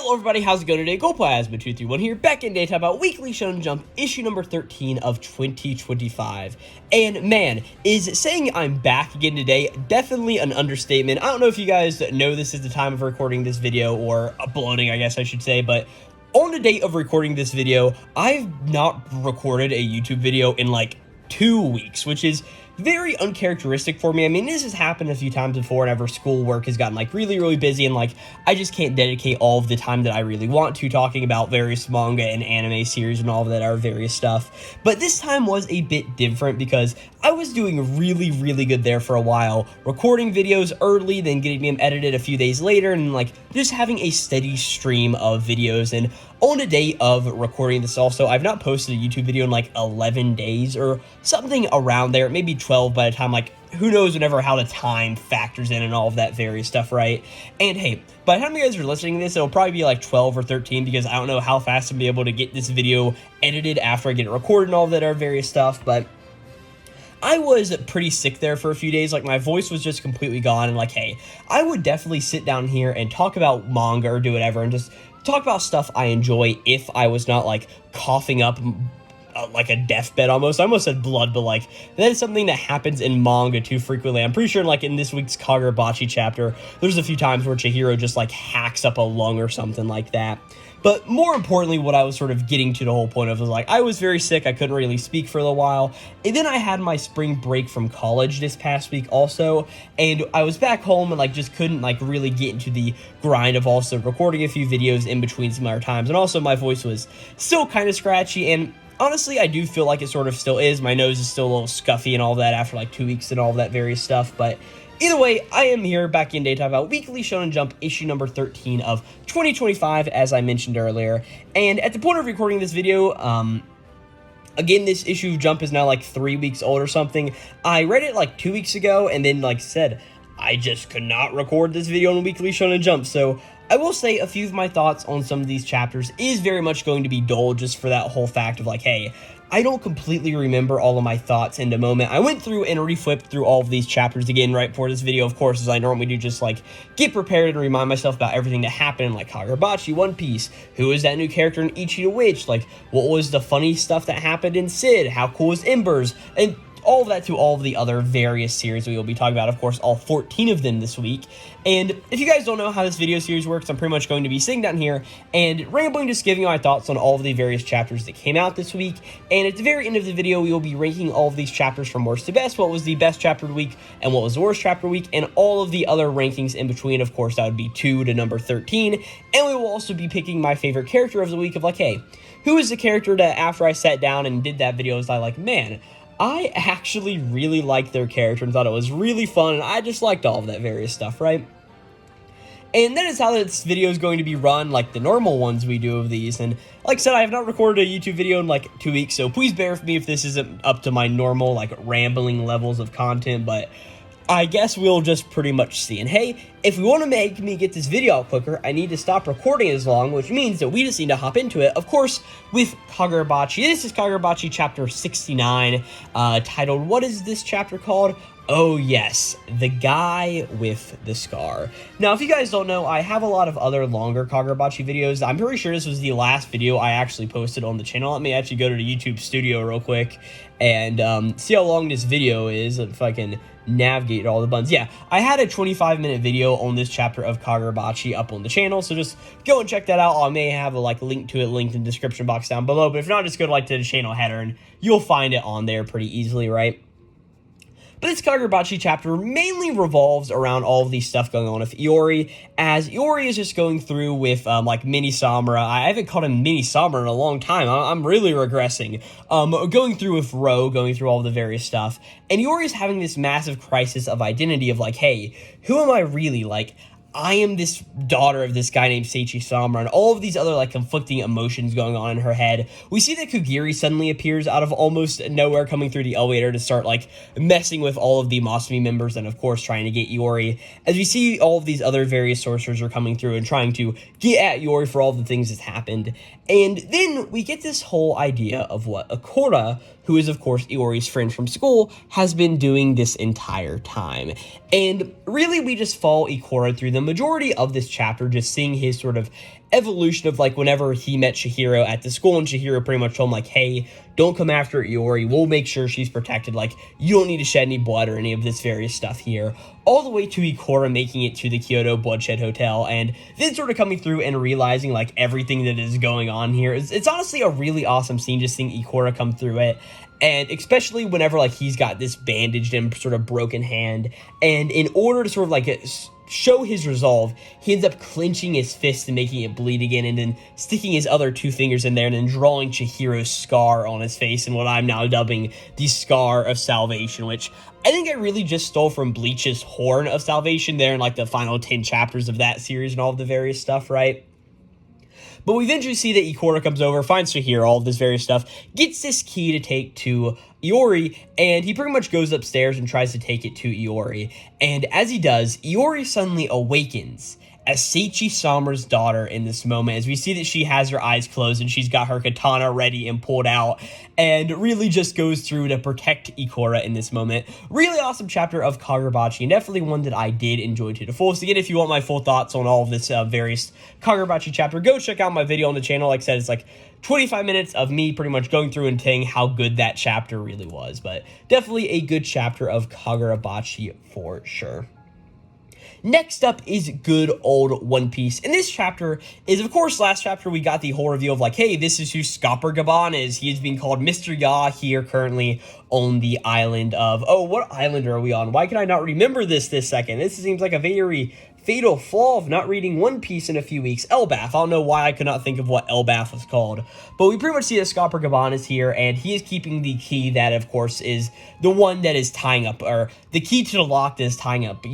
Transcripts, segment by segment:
Hello everybody, how's it going today? Glowplasma231 here, back in daytime about Weekly Shonen Jump, issue number 13 of 2025. And man, is saying I'm back again today definitely an understatement. I don't know if you guys know this is the time of recording this video, or uploading, I guess I should say, but on the date of recording this video, I've not recorded a YouTube video in like 2 weeks, which is very uncharacteristic for me. I mean, this has happened a few times before whenever schoolwork has gotten like really busy and like I just can't dedicate all of the time that I really want to talking about various manga and anime series and all of that our various stuff. But this time was a bit different because I was doing really good there for a while, recording videos early, then getting them edited a few days later, and like just having a steady stream of videos. And on the day of recording this also, I've not posted a YouTube video in like 11 days or something around there, maybe 12 by the time, like, who knows whenever how the time factors in and all of that various stuff, right? And hey, by the time you guys are listening to this, it'll probably be like 12 or 13 because I don't know how fast I'll be able to get this video edited after I get it recorded and all of that our various stuff, but I was pretty sick there for a few days. Like, my voice was just completely gone, and like, hey, I would definitely sit down here and talk about manga or do whatever and just talk about stuff I enjoy if I was not like coughing up like a deathbed almost. I almost said blood, but like that is something that happens in manga too frequently. I'm pretty sure like in this week's Kagurabachi chapter, there's a few times where Chihiro just like hacks up a lung or something like that. But more importantly, what I was sort of getting to the whole point of was like, I was very sick, I couldn't really speak for a little while, and then I had my spring break from college this past week also, and I was back home and like just couldn't like really get into the grind of also recording a few videos in between some other times, and also my voice was still kind of scratchy, and honestly, I do feel like it sort of still is. My nose is still a little scuffy and all that after like 2 weeks and all that various stuff, but either way, I am here back in daytime about Weekly Shonen Jump issue number 13 of 2025, as I mentioned earlier. And at the point of recording this video, again, this issue of Jump is now like 3 weeks old or something. I read it like 2 weeks ago, and then like said, I just could not record this video on Weekly Shonen Jump, so I will say a few of my thoughts on some of these chapters is very much going to be dull just for that whole fact of like, hey, I don't completely remember all of my thoughts in the moment. I went through and reflipped through all of these chapters again right before this video, of course, as I normally do, just like get prepared and remind myself about everything that happened, like Kagurabachi, One Piece, who is that new character in Ichi the Witch, like what was the funny stuff that happened in Sid, how cool is Embers, and all of that to all of the other various series we will be talking about, of course, all 14 of them this week. And if you guys don't know how this video series works, I'm pretty much going to be sitting down here and rambling, just giving my thoughts on all of the various chapters that came out this week. And at the very end of the video, we will be ranking all of these chapters from worst to best, what was the best chapter of the week and what was the worst chapter of the week, and all of the other rankings in between. Of course, that would be 2 to number 13. And we will also be picking my favorite character of the week of like, hey, who is the character that after I sat down and did that video, was I like, man, I actually really liked their character and thought it was really fun, and I just liked all of that various stuff, right? And that is how this video is going to be run, like the normal ones we do of these. And like I said, I have not recorded a YouTube video in like 2 weeks, so please bear with me if this isn't up to my normal, like, rambling levels of content, but I guess we'll just pretty much see. And hey, if we want to make me get this video out quicker, I need to stop recording as long, which means that we just need to hop into it, of course, with Kagurabachi. This is Kagurabachi chapter 69, titled, what is this chapter called? Oh yes, the guy with the scar. Now, if you guys don't know, I have a lot of other longer Kagurabachi videos. I'm pretty sure this was the last video I actually posted on the channel. Let me actually go to the YouTube studio real quick and see how long this video is, if I can navigate all the buttons. Yeah, I had a 25-minute video on this chapter of Kagurabachi up on the channel, so just go and check that out. I may have a link to it linked in the description box down below, but if not, just go to the channel header and you'll find it on there pretty easily, right? But this Kagurabachi chapter mainly revolves around all of the stuff going on with Iori, as Iori is just going through with, Mini Samura. I haven't called him Mini Samura in a long time. I'm really regressing. Going through with Ro, going through all the various stuff, and Iori is having this massive crisis of identity of, like, hey, who am I really? Like, I am this daughter of this guy named Seichi Samura, and all of these other, conflicting emotions going on in her head. We see that Kugiri suddenly appears out of almost nowhere, coming through the elevator to start, messing with all of the Masumi members, and, of course, trying to get Iori. As we see all of these other various sorcerers are coming through and trying to get at Iori for all the things that's happened. And then we get this whole idea of what Akora, who is, of course, Iori's friend from school, has been doing this entire time. And really, we just follow Ikora through the majority of this chapter, just seeing his sort of evolution of like whenever he met Chihiro at the school, and Chihiro pretty much told him like, hey, don't come after Iori, we'll make sure she's protected, like you don't need to shed any blood or any of this various stuff here, all the way to Ikora making it to the Kyoto Bloodshed Hotel, and then sort of coming through and realizing like everything that is going on here. It's honestly a really awesome scene just seeing Ikora come through it. And especially whenever like he's got this bandaged and sort of broken hand, and in order to sort of like show his resolve, he ends up clenching his fist and making it bleed again, and then sticking his other two fingers in there and then drawing Chihiro's scar on his face, and what I'm now dubbing the Scar of Salvation, which I think I really just stole from Bleach's Horn of Salvation there in like the final 10 chapters of that series and all of the various stuff, right? But we eventually see that Ikora comes over, finds Chihiro, all of this various stuff, gets this key to take to Iori, and he pretty much goes upstairs and tries to take it to Iori. And as he does, Iori suddenly awakens as Seichi Sommer's daughter in this moment, as we see that she has her eyes closed and she's got her katana ready and pulled out, and really just goes through to protect Ikora in this moment. Really awesome chapter of Kagurabachi, and definitely one that I did enjoy to the fullest. Again, if you want my full thoughts on all of this various Kagurabachi chapter, go check out my video on the channel. Like I said, it's like 25 minutes of me pretty much going through and saying how good that chapter really was, but definitely a good chapter of Kagurabachi for sure. Next up is good old One Piece. And this chapter is, of course, last chapter we got the whole reveal of like, hey, this is who Scopper Gaban is. He is being called Mr. Ya here currently on the island of, oh, what island are we on? Why can I not remember this second? This seems like a very fatal flaw of not reading One Piece in a few weeks. Elbaf. I don't know why I could not think of what Elbaf was called. But we pretty much see that Scopper Gaban is here, and he is keeping the key that, of course, is the one that is tying up, or the key to the lock that is tying up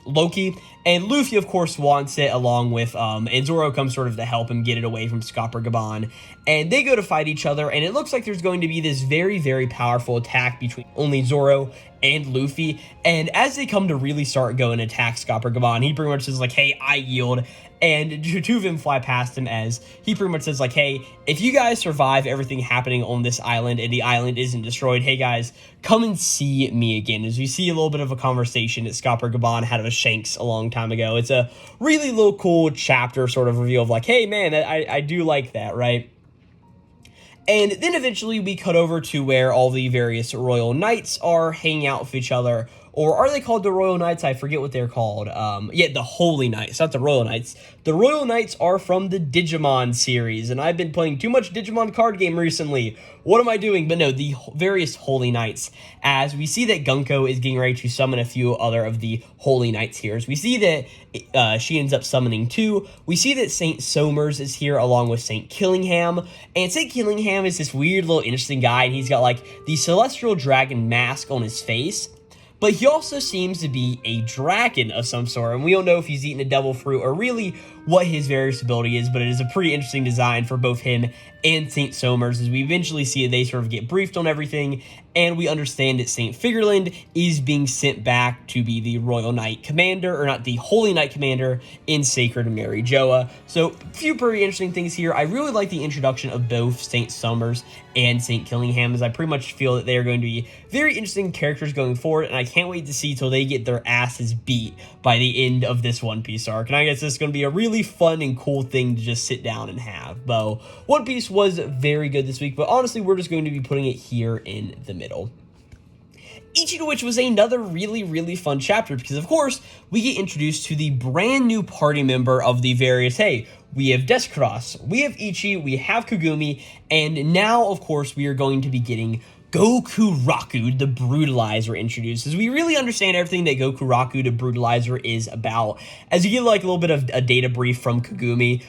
Loki, and Luffy of course wants it, along with and Zoro comes sort of to help him get it away from Scopper Gaban, and they go to fight each other, and it looks like there's going to be this very, very powerful attack between only Zoro and Luffy. And as they come to really start going and attack Scopper Gaban, he pretty much says like, hey, I yield, and two of them fly past him as he pretty much says like, hey, if you guys survive everything happening on this island and the island isn't destroyed, hey guys, come and see me again. As we see a little bit of a conversation that Scopper Gaban had with Shanks a long time ago. It's a really little cool chapter sort of reveal of like, hey man, I do like that, right? And then eventually we cut over to where all the various Royal Knights are hanging out with each other. Or are they called the Royal Knights? I forget what they're called. Yeah, the Holy Knights, not the Royal Knights. The Royal Knights are from the Digimon series, and I've been playing too much Digimon card game recently. What am I doing? But no, the various Holy Knights, as we see that Gunko is getting ready to summon a few other of the Holy Knights here. As we see that she ends up summoning two. We see that Saint Somers is here along with Saint Killingham, and Saint Killingham is this weird little interesting guy, and he's got like the Celestial Dragon mask on his face. But he also seems to be a dragon of some sort, and we don't know if he's eating a devil fruit or really what his various ability is, but it is a pretty interesting design for both him and St. Somers, as we eventually see they sort of get briefed on everything, and we understand that St. Figureland is being sent back to be the Royal Knight Commander, or not, the Holy Knight Commander in Sacred Mary Joa. So, a few pretty interesting things here. I really like the introduction of both St. Somers and St. Killingham, as I pretty much feel that they are going to be very interesting characters going forward, and I can't wait to see till they get their asses beat by the end of this One Piece arc. And I guess this is going to be a really fun and cool thing to just sit down and have. But One Piece was very good this week, but honestly, we're just going to be putting it here in the middle. Ichi, which was another really, really fun chapter, because of course, we get introduced to the brand new party member of the various, hey, we have Descross, we have Ichi, we have Kagumi, and now, of course, we are going to be getting Goku Raku, the Brutalizer, introduced, as we really understand everything that Goku Raku, the Brutalizer, is about, as you get like a little bit of a data brief from Kagumi,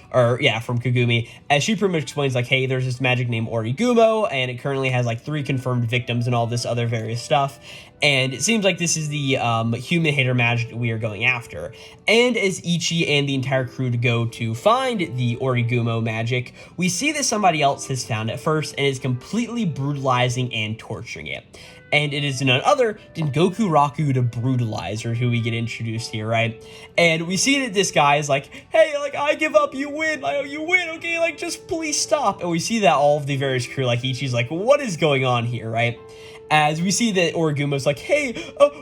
as she pretty much explains like, hey, there's this magic named Origumo, and it currently has like 3 confirmed victims and all this other various stuff, and it seems like this is the human hater magic that we are going after. And as Ichi and the entire crew to go to find the Origumo magic, we see that somebody else has found it first and is completely brutalizing and torturing it. And it is none other than Goku Raku, the Brutalizer, who we get introduced here, right? And we see that this guy is like, hey, like, I give up, you win, like, you win, okay, like, just please stop. And we see that all of the various crew, like, Ichi's like, what is going on here, right? as we see that Origumo's like, hey,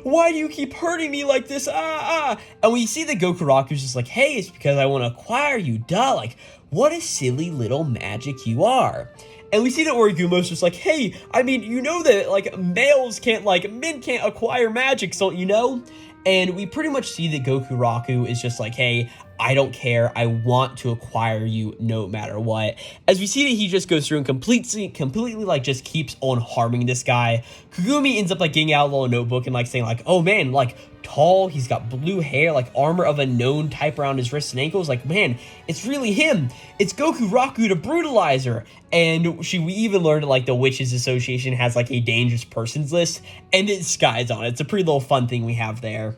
why do you keep hurting me like this? And we see that Gokuraku's just like, hey, it's because I want to acquire you, duh, like, what a silly little magic you are. And we see that Origumo's just like, hey, I mean, you know that, like, men can't acquire magics, don't you know? And we pretty much see that Gokuraku is just like, hey, I don't care, I want to acquire you no matter what. As we see that he just goes through and completely like just keeps on harming this guy. Kagumi ends up like getting out a little notebook and like saying like, oh man, like tall, he's got blue hair, like armor of a known type around his wrists and ankles. Like, man, it's really him. It's Gokuraku the Brutalizer. And we even learned that like the Witches Association has like a dangerous persons list, and it's Sky's on it. It's a pretty little fun thing we have there.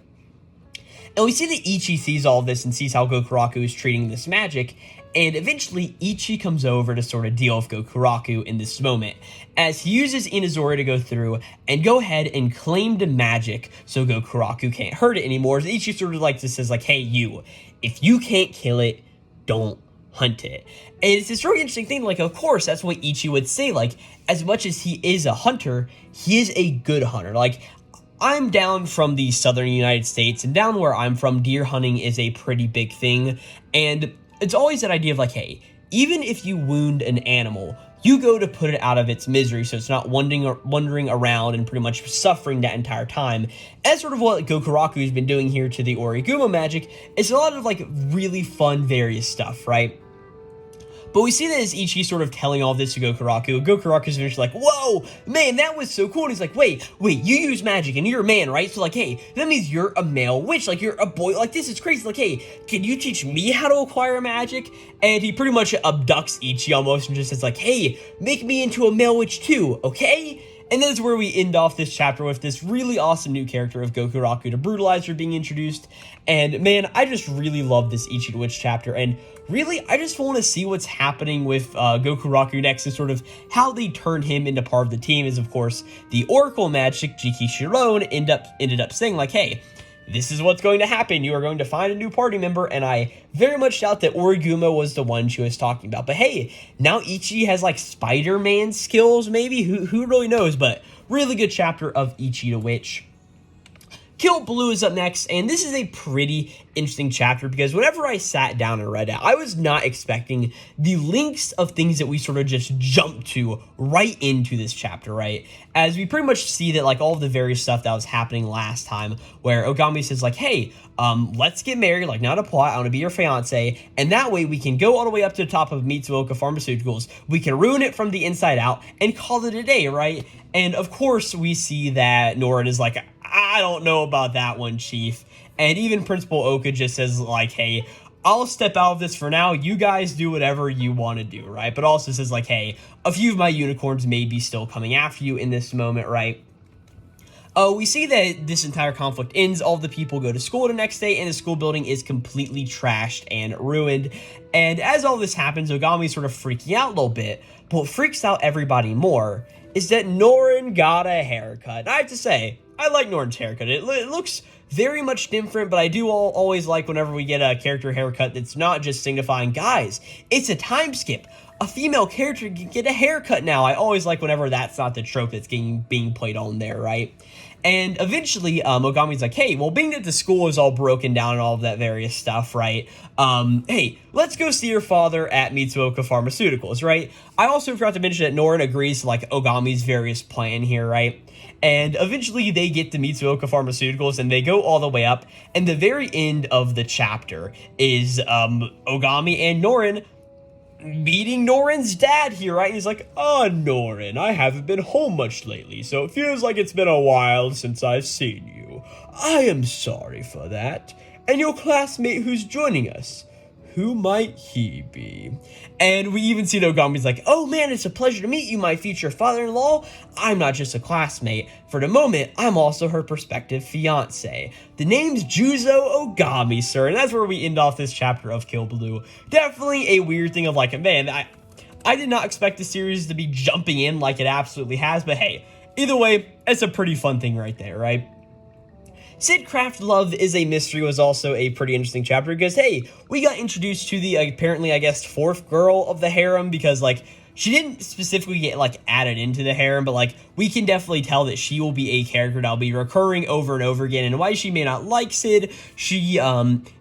And we see that Ichi sees all of this and sees how Gokuraku is treating this magic, and eventually Ichi comes over to sort of deal with Gokuraku in this moment, as he uses Inazori to go through and go ahead and claim the magic so Gokuraku can't hurt it anymore. So Ichi sort of like just says like, hey you, if you can't kill it, don't hunt it. And it's this really interesting thing, like of course that's what Ichi would say, like as much as he is a hunter, he is a good hunter. Like, I'm down from the southern United States, and down where I'm from, deer hunting is a pretty big thing, and it's always that idea of like, hey, even if you wound an animal, you go to put it out of its misery so it's not wandering around and pretty much suffering that entire time. As sort of what Gokuraku's been doing here to the Origumo magic, it's a lot of like really fun various stuff, right? But we see that as Ichi sort of telling all this to Gokuraku's eventually like, whoa, man, that was so cool. And he's like, wait, you use magic and you're a man, right? So like, hey, that means you're a male witch, like you're a boy, like this is crazy. Like, hey, can you teach me how to acquire magic? And he pretty much abducts Ichi almost and just says like, hey, make me into a male witch too, okay? And that's where we end off this chapter with this really awesome new character of Gokuraku the Brutalizer being introduced. And man, I just really love this Ichi the Witch chapter, and really, I just want to see what's happening with Gokuraku next, and sort of how they turn him into part of the team. Is of course the Oracle magic Chihiro ended up saying like, hey, this is what's going to happen. You are going to find a new party member, and I very much doubt that Origumo was the one she was talking about. But hey, now Ichi has like Spider-Man skills, maybe? Who really knows? But really good chapter of Ichi the Witch. Kill Blue is up next, and this is a pretty interesting chapter because whenever I sat down and read it, I was not expecting the links of things that we sort of just jumped to right into this chapter, right? As we pretty much see that like all of the various stuff that was happening last time, where Ogami says like, hey, let's get married, like not a plot, I want to be your fiance, and that way we can go all the way up to the top of Mitsuoka Pharmaceuticals, we can ruin it from the inside out, and call it a day, right? And of course we see that Norin is like, I don't know about that one, Chief. And even Principal Oka just says like, hey, I'll step out of this for now. You guys do whatever you want to do, right? But also says like, hey, a few of my unicorns may be still coming after you in this moment, right? We see that this entire conflict ends. All of the people go to school the next day, and the school building is completely trashed and ruined. And as all this happens, Ogami's sort of freaking out a little bit. But what freaks out everybody more is that Norin got a haircut. And I have to say, I like Norin's haircut. It looks very much different, but I do always like whenever we get a character haircut that's not just signifying, guys, it's a time skip. A female character can get a haircut now. I always like whenever that's not the trope that's being played on there, right? And eventually, Ogami's like, hey, well, being that the school is all broken down and all of that various stuff, right? Hey, let's go see your father at Mitsuoka Pharmaceuticals, right? I also forgot to mention that Norin agrees to, like, Ogami's various plan here, right? And eventually they get to Mitsuoka Pharmaceuticals and they go all the way up. And the very end of the chapter is Ogami and Norin meeting Norin's dad here, right? And he's like, Norin, I haven't been home much lately, so it feels like it's been a while since I've seen you. I am sorry for that. And your classmate who's joining us, who might he be? And we even see that Ogami's like, oh man, it's a pleasure to meet you, my future father-in-law. I'm not just a classmate. For the moment, I'm also her prospective fiance. The name's Juzo Ogami, sir. And that's where we end off this chapter of Kill Blue. Definitely a weird thing of like, man, I did not expect the series to be jumping in like it absolutely has. But hey, either way, it's a pretty fun thing right there, right? Sid Craft Love is a Mystery was also a pretty interesting chapter because, hey, we got introduced to the apparently, I guess, fourth girl of the harem because, like, she didn't specifically get, like, added into the harem, but, like, we can definitely tell that she will be a character that'll be recurring over and over again, and while she may not like Sid, she,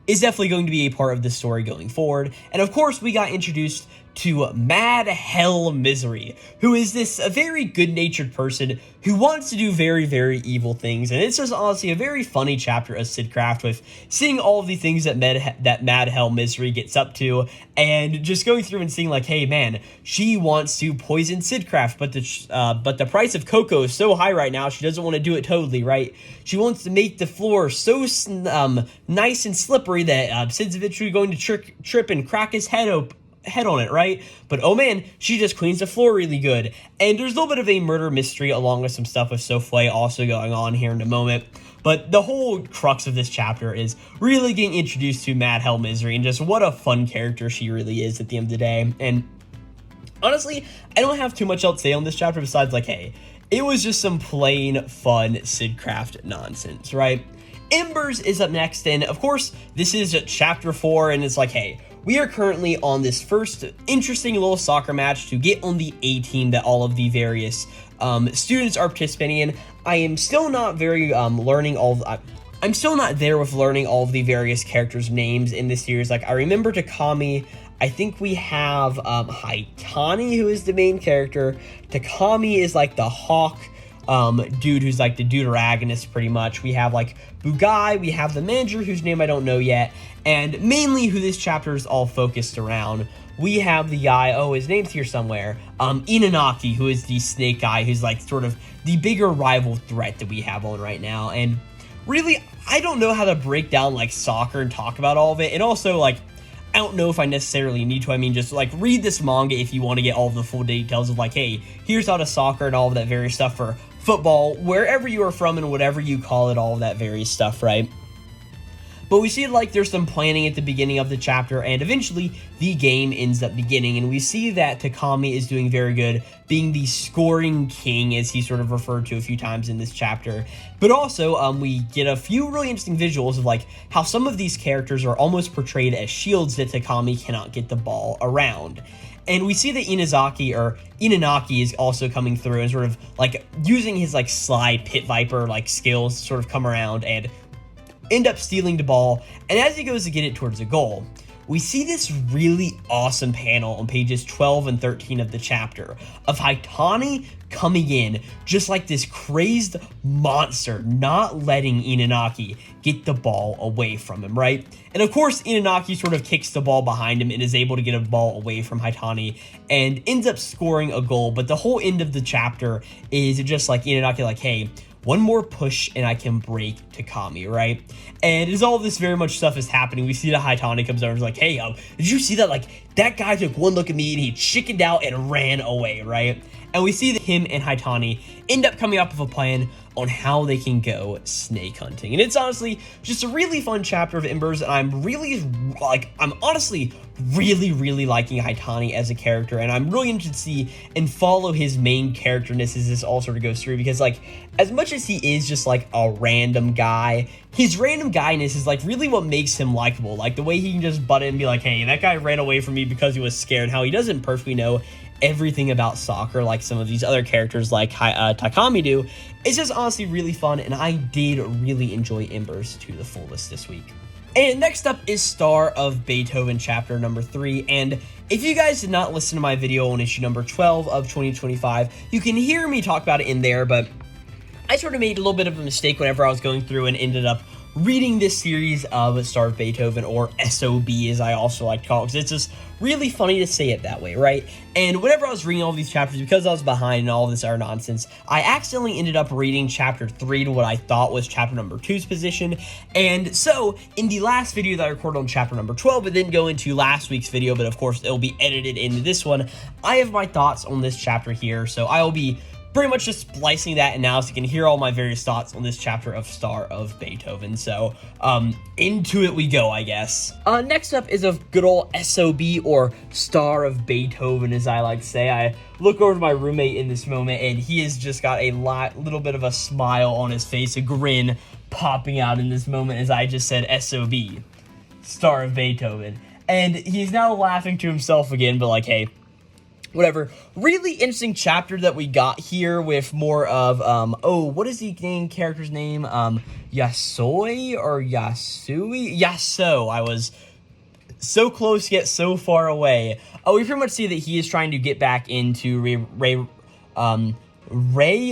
is definitely going to be a part of the story going forward. And of course, we got introduced to Mad Hell Misery, who is this a very good-natured person who wants to do very, very evil things. And it's just honestly a very funny chapter of Sidcraft, with seeing all of the things that Mad Hell Misery gets up to, and just going through and seeing like, hey man, she wants to poison Sidcraft, but the price of cocoa is so high right now, she doesn't want to do it totally, right? She wants to make the floor so nice and slippery that Sid's eventually going to trip and crack his head on it, right? But oh man, she just cleans the floor really good. And there's a little bit of a murder mystery along with some stuff with Souffle also going on here in a moment. But the whole crux of this chapter is really getting introduced to Mad Hell Misery, and just what a fun character she really is at the end of the day. And honestly, I don't have too much else to say on this chapter besides like, hey, it was just some plain fun Sidcraft nonsense, right? Embers is up next, and of course, this is chapter 4, and it's like, hey, we are currently on this first interesting little soccer match to get on the A team that all of the various students are participating in. I am still not very I'm still not there with learning all of the various characters' names in this series. Like, I remember Takami. I think we have Haitani, who is the main character. Takami is like the hawk dude who's like the deuteragonist pretty much. We have like Bugai, we have the manager whose name I don't know yet, and mainly who this chapter is all focused around, we have the guy, oh, his name's here somewhere, Inanaki, who is the snake guy, who's like sort of the bigger rival threat that we have on right now. And really, I don't know how to break down like soccer and talk about all of it, and also like I don't know if I necessarily need to. I mean, just like read this manga if you want to get all the full details of like, hey, here's how to soccer and all of that various stuff for football, wherever you are from and whatever you call it, all of that various stuff, right? But we see like there's some planning at the beginning of the chapter, and eventually the game ends up beginning, and we see that Takami is doing very good, being the scoring king, as he's sort of referred to a few times in this chapter. But also, we get a few really interesting visuals of like how some of these characters are almost portrayed as shields that Takami cannot get the ball around. And we see that Inanaki is also coming through and sort of like using his like sly pit viper like skills to sort of come around and end up stealing the ball. And as he goes to get it towards the goal, we see this really awesome panel on pages 12 and 13 of the chapter of Haitani coming in just like this crazed monster, not letting Inanaki get the ball away from him, right? And of course, Inanaki sort of kicks the ball behind him and is able to get a ball away from Haitani and ends up scoring a goal. But the whole end of the chapter is just like Inanaki like, hey, one more push and I can break Takami, right? And as all this very much stuff is happening, we see that Haitani comes over and is like, hey, did you see that? Like, that guy took one look at me and he chickened out and ran away, right? And we see that him and Haitani end up coming up with a plan on how they can go snake hunting. And it's honestly just a really fun chapter of Embers, and I'm honestly really liking Haitani as a character, and I'm really interested to see and follow his main characterness as this all sort of goes through, because like, as much as he is just like a random guy, his random guyness is like really what makes him likable. Like the way he can just butt in and be like, hey, that guy ran away from me because he was scared, how he doesn't perfectly know everything about soccer like some of these other characters like Takami do. It's just honestly really fun, and I did really enjoy Embers to the fullest this week. And next up is Star of Beethoven chapter number 3, and if you guys did not listen to my video on issue number 12 of 2025, you can hear me talk about it in there, but I sort of made a little bit of a mistake whenever I was going through and ended up reading this series of Star of Beethoven, or SOB as I also like to call it, because it's just really funny to say it that way, right? And whenever I was reading all these chapters, because I was behind and all this other nonsense, I accidentally ended up reading chapter 3 to what I thought was chapter number 2's position. And so in the last video that I recorded on chapter number 12, it didn't go into last week's video, but of course it'll be edited into this one. I have my thoughts on this chapter here, so I will be pretty much just splicing that in now so you can hear all my various thoughts on this chapter of Star of Beethoven. So, into it we go, I guess. Next up is a good old SOB, or Star of Beethoven, as I like to say. I look over to my roommate in this moment, and he has just got a little bit of a smile on his face, a grin popping out in this moment as I just said SOB, Star of Beethoven. And he's now laughing to himself again, but like, hey, whatever. Really interesting chapter that we got here with more of, what is the main character's name? Yasoi or Yasui? Yaso. I was so close yet so far away. We pretty much see that he is trying to get back into Ray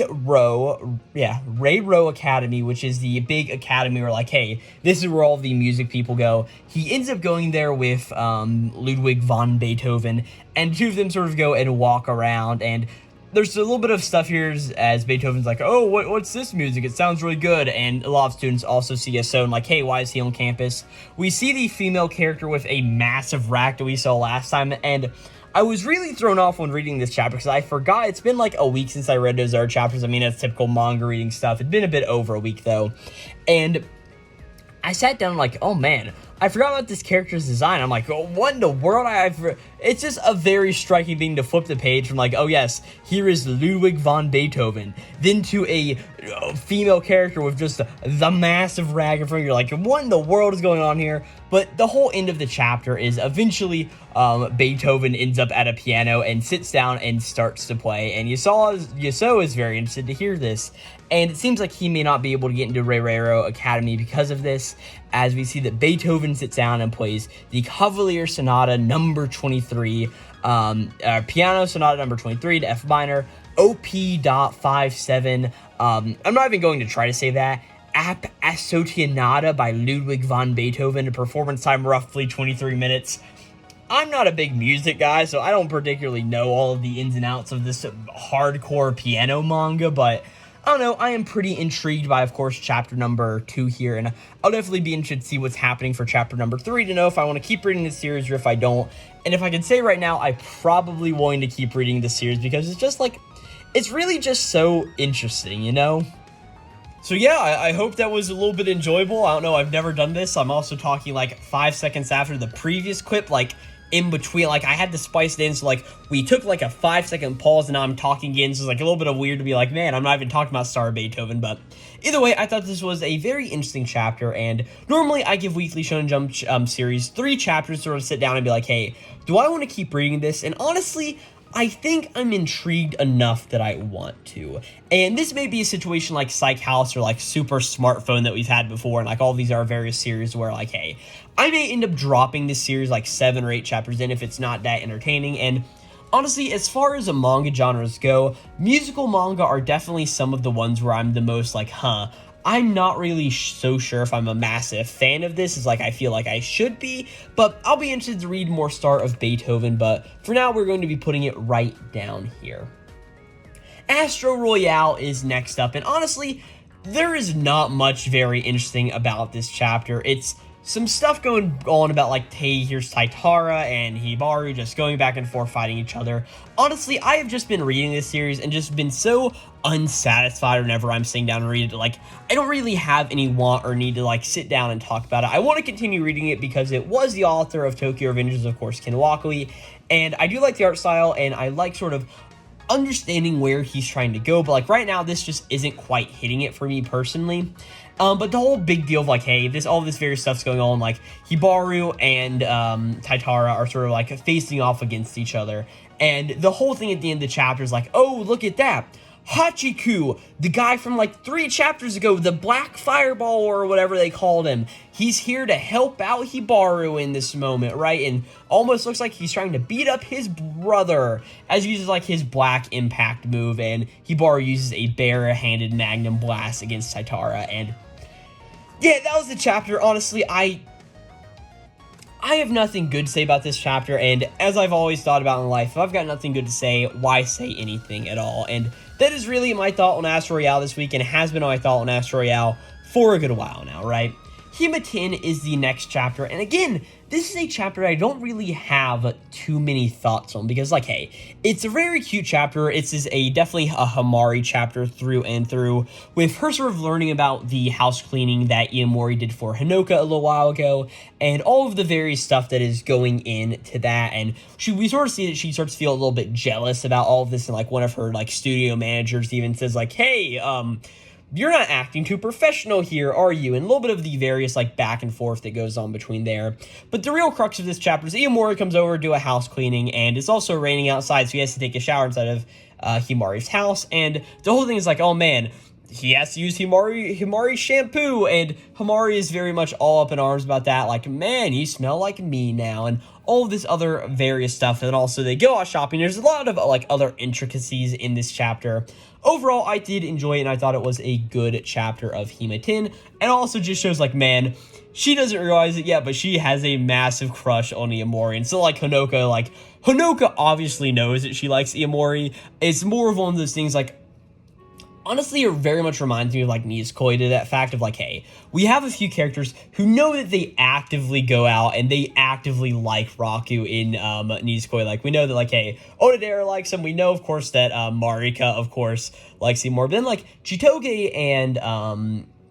Row Academy, which is the big academy where, like, hey, this is where all the music people go. He ends up going there with Ludwig von Beethoven, and two of them sort of go and walk around, and there's a little bit of stuff here as Beethoven's like, oh, what's this music? It sounds really good. And a lot of students also see us so and like, hey, why is he on campus? We see the female character with a massive rack that we saw last time, and I was really thrown off when reading this chapter because I forgot. It's been like a week since I read those other chapters. I mean, that's typical manga reading stuff. It'd been a bit over a week, though. And I sat down like, oh, man, I forgot about this character's design. I'm like, oh, what in the world? It's just a very striking thing to flip the page from like, oh, yes, here is Ludwig von Beethoven, then to a female character with just the massive rag in front of you. You're like, what in the world is going on here? But the whole end of the chapter is eventually Beethoven ends up at a piano and sits down and starts to play. And Yaso is very interested to hear this. And it seems like he may not be able to get into Reirero Academy because of this, as we see that Beethoven sits down and plays the Cavalier Sonata number 23, Piano Sonata number 23 to F minor, OP.57. I'm not even going to try to say that. App Associanata by Ludwig van Beethoven, a performance time roughly 23 minutes. I'm not a big music guy, so I don't particularly know all of the ins and outs of this hardcore piano manga, but I don't know, I am pretty intrigued by, of course, chapter number 2 here, and I'll definitely be interested to see what's happening for chapter number 3 to know if I want to keep reading this series or if I don't. And if I can say right now, I probably going to keep reading this series because it's just like, it's really just so interesting, you know? So yeah, I hope that was a little bit enjoyable. I don't know, I've never done this. I'm also talking like 5 seconds after the previous clip, like in between, like I had to spice it in, so like we took like a 5-second pause and now I'm talking again, so it's like a little bit of weird to be like, man, I'm not even talking about Star Beethoven, but either way, I thought this was a very interesting chapter, and normally I give Weekly Shonen Jump series 3 chapters to sort of sit down and be like, hey, do I want to keep reading this? And honestly, I think I'm intrigued enough that I want to. And this may be a situation like Psych House or like Super Smartphone that we've had before, and like all these are various series where like, hey, I may end up dropping this series like 7 or 8 chapters in if it's not that entertaining. And honestly, as far as the manga genres go, musical manga are definitely some of the ones where I'm the most like, I'm not really so sure if I'm a massive fan of this, as like I feel like I should be, but I'll be interested to read more Star of Beethoven, but for now we're going to be putting it right down here. Astro Royale is next up, and honestly, there is not much very interesting about this chapter. It's some stuff going on about like, hey, here's Taitara and Hibaru just going back and forth fighting each other. Honestly, I have just been reading this series and just been so unsatisfied whenever I'm sitting down and read it. Like, I don't really have any want or need to like sit down and talk about it. I want to continue reading it because it was the author of Tokyo Revengers, of course, Ken Wakui, and I do like the art style and I like sort of understanding where he's trying to go, but like right now this just isn't quite hitting it for me personally. But the whole big deal of like, hey, all this various stuff's going on, like Hibaru and Taitara are sort of like facing off against each other, and the whole thing at the end of the chapter is like, oh, look at that, Hachiku, the guy from like 3 chapters ago, the Black Fireball or whatever they called him, he's here to help out Hibaru in this moment, right? And almost looks like he's trying to beat up his brother as he uses like his Black Impact move, and Hibaru uses a bare-handed Magnum Blast against Taitara. And yeah, that was the chapter. Honestly, I have nothing good to say about this chapter, and as I've always thought about in life, if I've got nothing good to say, why say anything at all? And that is really my thought on Astro Royale this week, and it has been my thought on Astro Royale for a good while now, right? Himatin is the next chapter, and again, this is a chapter I don't really have too many thoughts on, because like, hey, it's a very cute chapter. It's definitely a Hamari chapter through and through, with her sort of learning about the house cleaning that Iamori did for Hinoka a little while ago, and all of the various stuff that is going into that, and we sort of see that she starts to feel a little bit jealous about all of this, and like one of her like studio managers even says like, hey, you're not acting too professional here, are you? And a little bit of the various, like, back and forth that goes on between there. But the real crux of this chapter is Iomori comes over to do a house cleaning, and it's also raining outside, so he has to take a shower inside of Himari's house. And the whole thing is like, oh man, he has to use Himari shampoo, and Himari is very much all up in arms about that, like, man, you smell like me now, and all of this other various stuff. And also they go out shopping. There's a lot of, like, other intricacies in this chapter. Overall, I did enjoy it, and I thought it was a good chapter of Hima 10, and also just shows, like, man, she doesn't realize it yet, but she has a massive crush on Iomori. And so, like, Honoka obviously knows that she likes Iomori. It's more of one of those things, like, honestly, it very much reminds me of, like, Nizuko to that fact of, like, hey, we have a few characters who know that they actively go out and they actively like Raku in Nizuko. Like, we know that, like, hey, Onodera likes him. We know, of course, that Marika, of course, likes him more. But then, like, Chitoge and,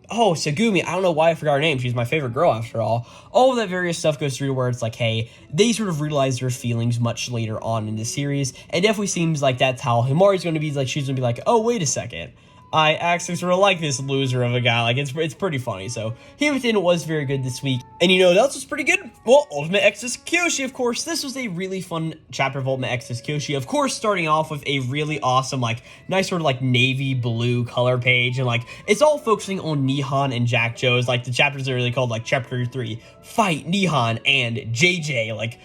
Sagumi, I don't know why I forgot her name. She's my favorite girl, after all. All of that various stuff goes through where it's like, hey, they sort of realize their feelings much later on in the series. And definitely seems like that's how Himari's going to be. Like, she's going to be like, oh, wait a second, I actually sort of like this loser of a guy. Like, it's pretty funny. So, Hima was very good this week. And you know what else was pretty good? Well, Ultimate Exodus Kyoshi, of course. This was a really fun chapter of Ultimate Exodus Kyoshi. Of course, starting off with a really awesome, like, nice sort of, like, navy blue color page. And, like, it's all focusing on Nihon and Jack Joe's. Like, the chapters are really called, like, Chapter 3, Fight Nihon and JJ. Like,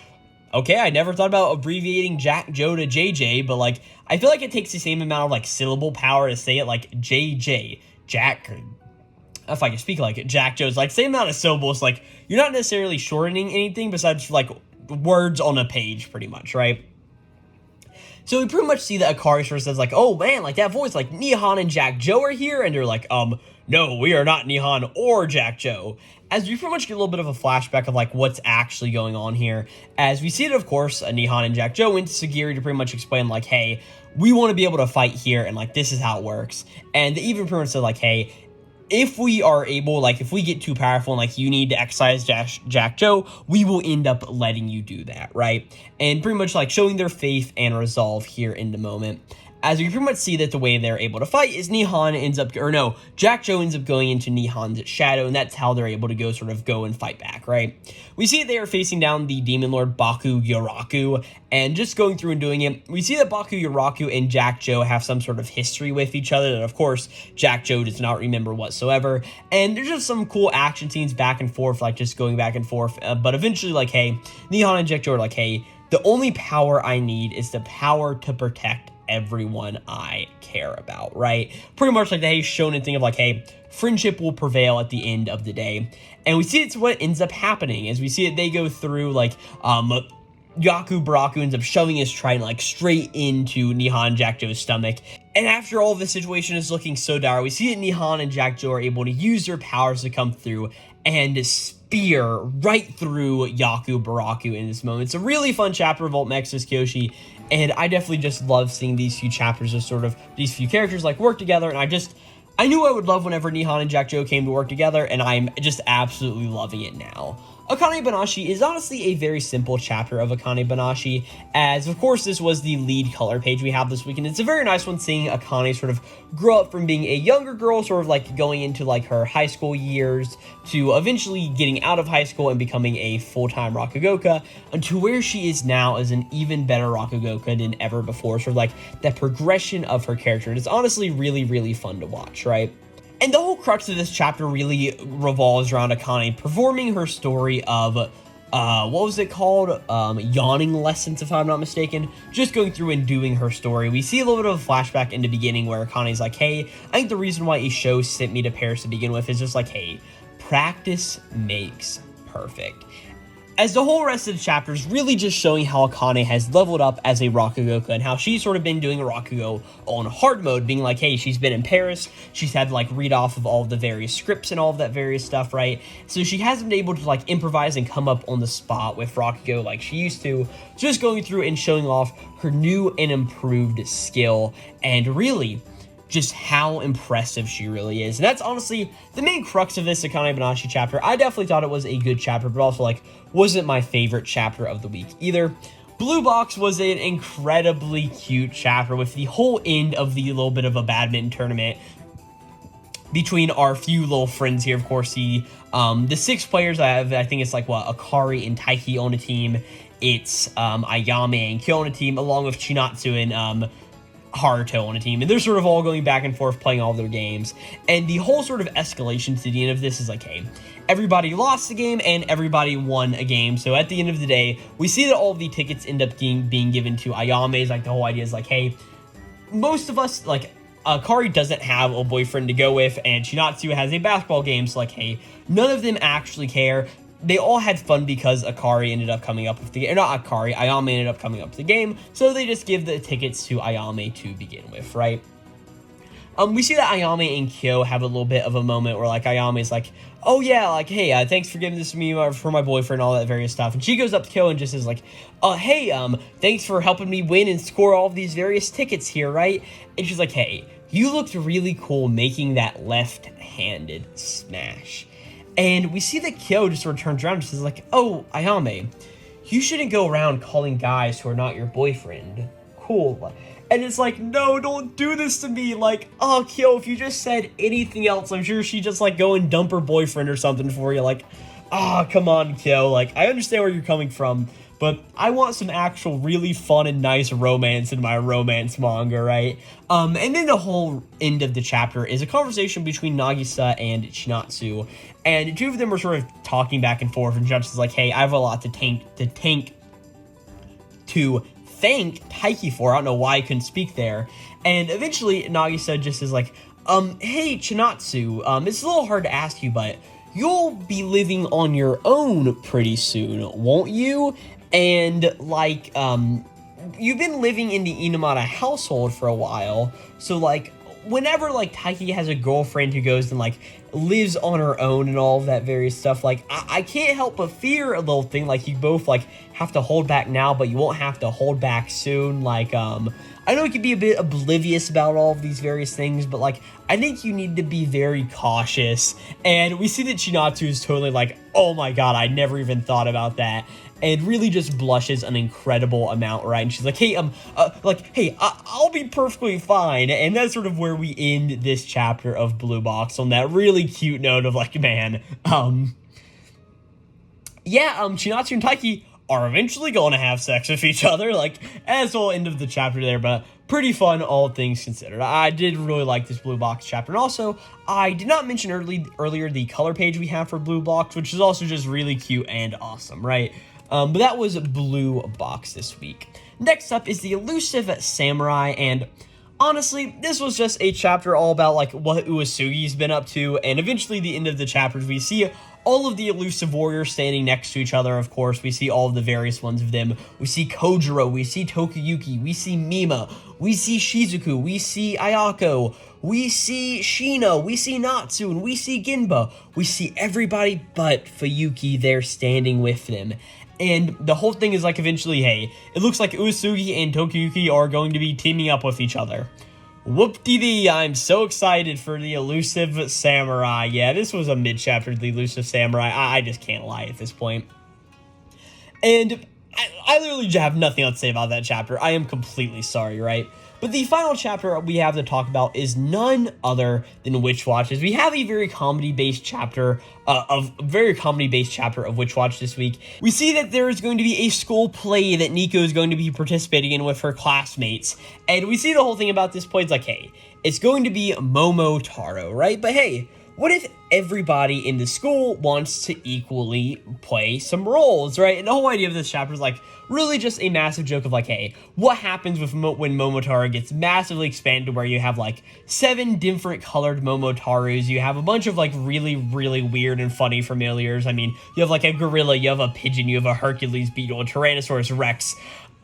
okay, I never thought about abbreviating Jack Joe to JJ, but, like, I feel like it takes the same amount of, like, syllable power to say it, like, JJ, Jack, if I can speak like it, Jack Joe's, like, same amount of syllables. Like, you're not necessarily shortening anything besides, like, words on a page, pretty much, right? So we pretty much see that Akari sort of says, like, oh, man, like, that voice, like, Nihon and Jack Joe are here, and they're like, no, we are not Nihon or Jack Joe. As we pretty much get a little bit of a flashback of, like, what's actually going on here. As we see it, of course, Nihon and Jack Joe went to Sagiri to pretty much explain, like, hey, we want to be able to fight here, and, like, this is how it works. And they even pretty much said, like, hey, if we are able, like, if we get too powerful and, like, you need to exercise Jack Joe, we will end up letting you do that, right? And pretty much, like, showing their faith and resolve here in the moment. As we pretty much see that the way they're able to fight is Jack Joe ends up going into Nihon's shadow, and that's how they're able to go and fight back, right? We see that they are facing down the Demon Lord Baku Yoraku, and just going through and doing it, we see that Baku Yoraku and Jack Joe have some sort of history with each other that, of course, Jack Joe does not remember whatsoever, and there's just some cool action scenes back and forth, like, just going back and forth, but eventually, like, hey, Nihon and Jack Joe are like, hey, the only power I need is the power to protect everyone I care about, right? Pretty much like the hey shonen thing of like, hey, friendship will prevail at the end of the day. And we see it's what ends up happening as we see it. They go through like Yaku Baraku ends up shoving his trident like straight into Nihon Jack Joe's stomach. And after all of the situation is looking so dire, we see that Nihon and Jack Joe are able to use their powers to come through and spear right through Yaku Baraku in this moment. It's a really fun chapter of Ultimate Exodus Kyoshi, and I definitely just love seeing these few chapters of sort of these few characters like work together, and I knew I would love whenever Nihon and Jack Joe came to work together, and I'm just absolutely loving it now. Akane Banashi is honestly a very simple chapter of Akane Banashi, as of course this was the lead color page we have this week, and it's a very nice one seeing Akane sort of grow up from being a younger girl, sort of like going into like her high school years, to eventually getting out of high school and becoming a full-time Rakugoka, and to where she is now as an even better Rakugoka than ever before, sort of like that progression of her character. And it's honestly really, really fun to watch, right? And the whole crux of this chapter really revolves around Akane performing her story of, what was it called? Yawning lessons, if I'm not mistaken. Just going through and doing her story. We see a little bit of a flashback in the beginning where Akane's like, hey, I think the reason why Isho sent me to Paris to begin with is just like, hey, practice makes perfect. As the whole rest of the chapter is really just showing how Akane has leveled up as a Rakugoka and how she's sort of been doing a Rakugo on hard mode, being like, hey, she's been in Paris, she's had to like read off of all of the various scripts and all of that various stuff, right? So she hasn't been able to like improvise and come up on the spot with Rakugo like she used to, just going through and showing off her new and improved skill, and really just how impressive she really is. And that's honestly the main crux of this Akane Banashi chapter. I definitely thought it was a good chapter, but also like wasn't my favorite chapter of the week either. Blue Box was an incredibly cute chapter with the whole end of the little bit of a badminton tournament between our few little friends here. Of course, the 6 players I think it's like Akari and Taiki on a team. It's Ayame and Kyo on a team, along with Chinatsu and Haruto on a team, and they're sort of all going back and forth playing all their games. And the whole sort of escalation to the end of this is like, hey, everybody lost the game and everybody won a game. So at the end of the day, we see that all of the tickets end up being given to Ayame's. Like, the whole idea is like, hey, most of us, like, Akari doesn't have a boyfriend to go with, and Chinatsu has a basketball game, so like, hey, none of them actually care. They all had fun because Akari ended up coming up with the game. Or not Akari, Ayame ended up coming up with the game, so they just give the tickets to Ayame to begin with, right? We see that Ayame and Kyo have a little bit of a moment where, like, Ayame's like, oh yeah, like, hey, thanks for giving this to me for my boyfriend, all that various stuff. And she goes up to Kyo and just is like, hey, thanks for helping me win and score all of these various tickets here, right? And she's like, hey, you looked really cool making that left-handed smash. And we see that Kyo just sort of turns around and says like, oh, Ayame, you shouldn't go around calling guys who are not your boyfriend cool. And it's like, no, don't do this to me. Like, oh, Kyo, if you just said anything else, I'm sure she'd just, like, go and dump her boyfriend or something for you. Like, come on, Kyo. Like, I understand where you're coming from, but I want some actual really fun and nice romance in my romance manga, right? And then the whole end of the chapter is a conversation between Nagisa and Chinatsu, and the two of them are sort of talking back and forth, and Chinatsu's like, hey, I have a lot to thank Taiki for. I don't know why I couldn't speak there. And eventually, Nagisa just is like, hey, Chinatsu, it's a little hard to ask you, but you'll be living on your own pretty soon, won't you? And, like, you've been living in the Inamata household for a while, so, like, whenever, like, Taiki has a girlfriend who goes and, like, lives on her own and all of that various stuff, like, I can't help but fear a little thing, like, you both, like, have to hold back now, but you won't have to hold back soon, like, I know you could be a bit oblivious about all of these various things, but, like, I think you need to be very cautious, and we see that Chinatsu is totally like, oh my god, I never even thought about that, and really just blushes an incredible amount, right? And she's like, hey, I'll be perfectly fine, and that's sort of where we end this chapter of Blue Box, on that really cute note of, like, man, Chinatsu and Taiki are eventually going to have sex with each other, like, as the whole end of the chapter there, but pretty fun, all things considered. I did really like this Blue Box chapter, and also, I did not mention earlier the color page we have for Blue Box, which is also just really cute and awesome, right? But that was Blue Box this week. Next up is the Elusive Samurai, and honestly, this was just a chapter all about, like, what Uesugi's been up to, and eventually the end of the chapters, we see all of the elusive warriors standing next to each other, of course. We see all of the various ones of them. We see Kojiro, we see Tokuyuki, we see Mima, we see Shizuku, we see Ayako, we see Shino, we see Natsu, and we see Ginba. We see everybody but Fuyuki there standing with them. And the whole thing is like, eventually, hey, it looks like Uesugi and Tokuyuki are going to be teaming up with each other. Whoop-de-dee, I'm so excited for the Elusive Samurai. Yeah, this was a mid-chapter of the Elusive Samurai. I just can't lie at this point. And I literally have nothing else to say about that chapter. I am completely sorry, right? But the final chapter we have to talk about is none other than Witch Watch, as we have a very comedy-based chapter of Witch Watch this week. We see that there is going to be a school play that Nico is going to be participating in with her classmates, and we see the whole thing about this play. It's like, hey, it's going to be Momotaro, right? But hey, what if everybody in the school wants to equally play some roles, right? And the whole idea of this chapter is like really just a massive joke of like, hey, what happens with when Momotaro gets massively expanded, where you have like 7 different colored Momotarus, you have a bunch of like really, really weird and funny familiars. I mean, you have like a gorilla, you have a pigeon, you have a Hercules beetle, a Tyrannosaurus Rex.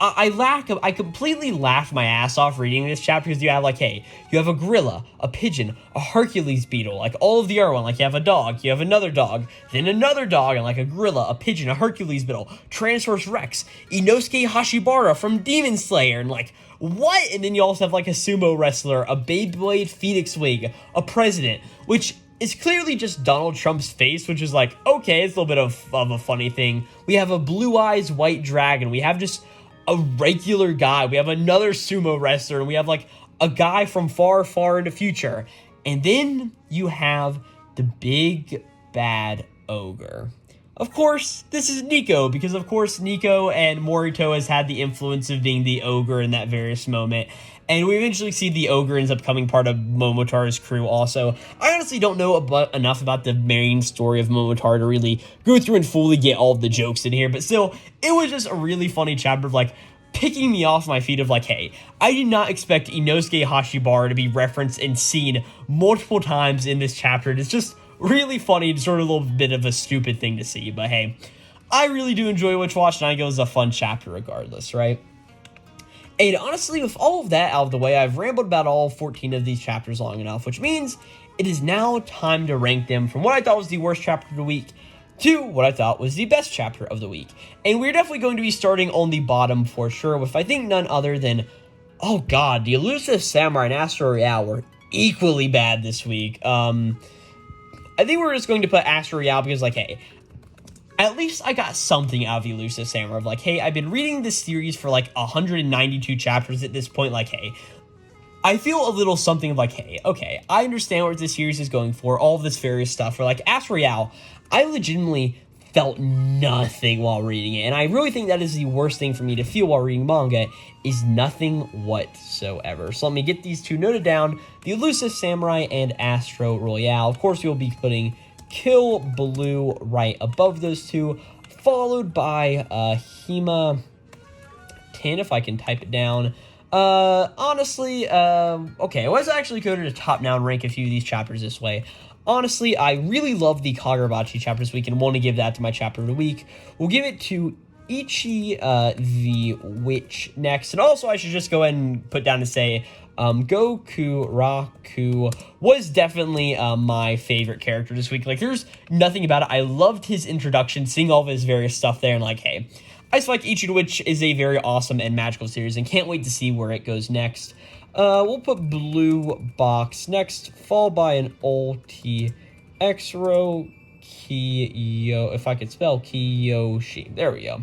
I completely laughed my ass off reading this chapter, because you have like, hey, you have a gorilla, a pigeon, a Hercules beetle, like all of the other one, like you have a dog, you have another dog, then another dog, and like a gorilla, a pigeon, a Hercules beetle, Tyrannosaurus Rex, Inosuke Hashibara from Demon Slayer, and like, what? And then you also have like a sumo wrestler, a Beyblade Phoenix wig, a president, which is clearly just Donald Trump's face, which is like, okay, it's a little bit of a funny thing. We have a Blue Eyes White Dragon, we have just a regular guy, we have another sumo wrestler, and we have like a guy from far, far in the future. And then you have the big bad ogre. Of course, this is Nico, because of course Nico and Morito has had the influence of being the ogre in that various moment. And we eventually see the ogre ends up becoming part of Momotaro's crew also. I honestly don't know enough about the main story of Momotaro to really go through and fully get all of the jokes in here. But still, it was just a really funny chapter of like picking me off my feet of like, hey, I did not expect Inosuke Hashibara to be referenced and seen multiple times in this chapter. It's just really funny. It's sort of a little bit of a stupid thing to see. But hey, I really do enjoy Witch Watch, and I go as a fun chapter regardless, right? And honestly, with all of that out of the way, I've rambled about all 14 of these chapters long enough, which means it is now time to rank them from what I thought was the worst chapter of the week to what I thought was the best chapter of the week. And we're definitely going to be starting on the bottom for sure, with I think none other than, oh god, the Elusive Samurai and Astro Royale were equally bad this week. I think we're just going to put Astro Royale because, like, hey, at least I got something out of the Elusive Samurai of like, hey, I've been reading this series for like 192 chapters at this point. Like, hey, I feel a little something of like, hey, okay, I understand what this series is going for, all of this various stuff. For like Astro Royale, I legitimately felt nothing while reading it. And I really think that is the worst thing for me to feel while reading manga, is nothing whatsoever. So let me get these two noted down. The Elusive Samurai and Astro Royale. Of course, we'll be putting Kill Blue right above those two, followed by Hema 10, if I can type it down. Honestly, okay, let's actually go to the top-down rank a few of these chapters this way. Honestly, I really love the Kagurabachi chapter this week and want to give that to my chapter of the week. We'll give it to Ichi, the Witch, next. And also, I should just go ahead and put down to say, Goku Raku was definitely my favorite character this week. Like, there's nothing about it. I loved his introduction, seeing all of his various stuff there, and like, hey, I just like Ichi the Witch is a very awesome and magical series, and can't wait to see where it goes next. We'll put Blue Box next, followed by an Ulti Xro Kiyo, if I could spell Kiyoshi. There we go.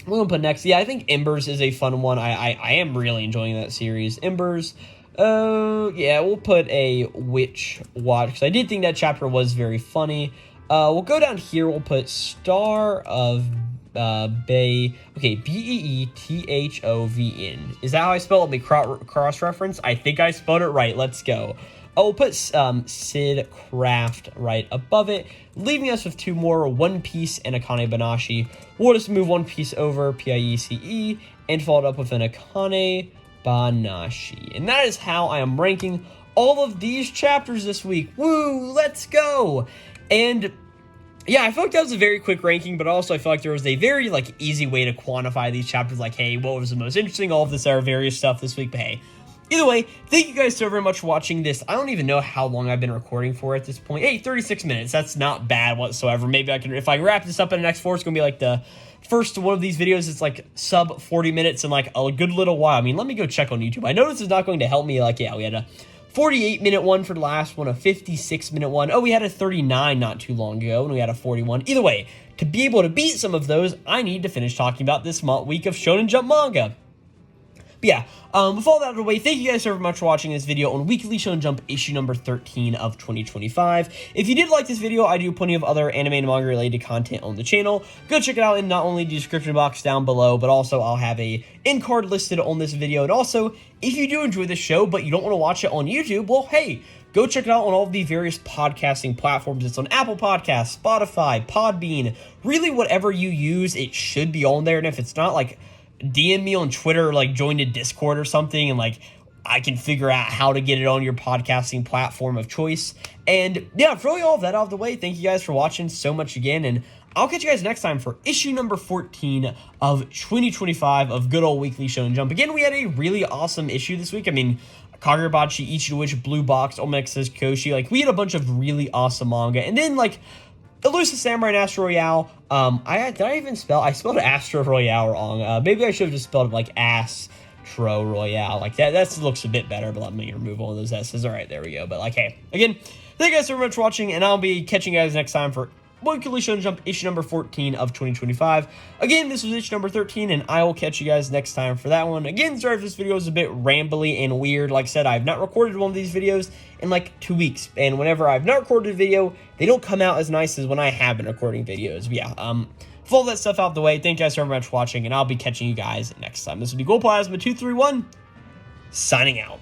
We're gonna put next. Yeah, I think Embers is a fun one. I am really enjoying that series. Embers. Yeah, we'll put a Witch Watch, because I did think that chapter was very funny. We'll go down here. We'll put Star of Bay. Okay, Beethovn. Is that how I spell it? Let me cross-reference. I think I spelled it right. Let's go. Oh, we'll put Sid Craft right above it, leaving us with two more, One Piece and Akane Banashi. We'll just move One Piece over, Piece, and followed up with an Akane Banashi. And that is how I am ranking all of these chapters this week. Woo, let's go! And yeah, I feel like that was a very quick ranking, but also I feel like there was a very, like, easy way to quantify these chapters, like, hey, what was the most interesting, all of this other various stuff this week, but hey, either way, thank you guys so very much for watching this. I don't even know how long I've been recording for at this point. Hey, 36 minutes. That's not bad whatsoever. Maybe I can, if I wrap this up in the next 4, it's going to be like the first one of these videos. It's like sub 40 minutes in like a good little while. I mean, let me go check on YouTube. I know this is not going to help me. Like, yeah, we had a 48-minute one for the last one, a 56-minute one. Oh, we had a 39 not too long ago, and we had a 41. Either way, to be able to beat some of those, I need to finish talking about this week of Shonen Jump manga. But yeah, with all that out of the way, thank you guys so very much for watching this video on Weekly Shonen Jump issue number 13 of 2025. If you did like this video, I do plenty of other anime and manga related content on the channel. Go check it out in not only the description box down below, but also I'll have a end card listed on this video. And also, if you do enjoy this show, but you don't want to watch it on YouTube, well, hey, go check it out on all of the various podcasting platforms. It's on Apple Podcasts, Spotify, Podbean, really whatever you use, it should be on there. And if it's not, like, DM me on Twitter, or like join a Discord or something, and like I can figure out how to get it on your podcasting platform of choice. And yeah, for really all of that out of the way, thank you guys for watching so much again, and I'll catch you guys next time for issue number 14 of 2025 of good old Weekly Shonen Jump. Again, we had a really awesome issue this week. I mean, Kagurabachi, Ichi the Witch, Blue Box, Omega says Koshi, like we had a bunch of really awesome manga, and then like Elusive Samurai and Astro Royale. I spelled Astro Royale wrong. Maybe I should have just spelled it like Astro Royale. Like that looks a bit better, but let me remove all those S's. All right, there we go. But like, hey, again, thank you guys so much for watching, and I'll be catching you guys next time for Weekly Shonen Jump issue number 14 of 2025. Again, this was issue number 13, and I will catch you guys next time for that one. Again, sorry if this video is a bit rambly and weird. Like I said, I have not recorded one of these videos in like 2 weeks, and whenever I've not recorded a video, they don't come out as nice as when I have been recording videos. But yeah, with all that stuff out the way, thank you guys so much for watching, and I'll be catching you guys next time. This will be Glowplasma 231, signing out.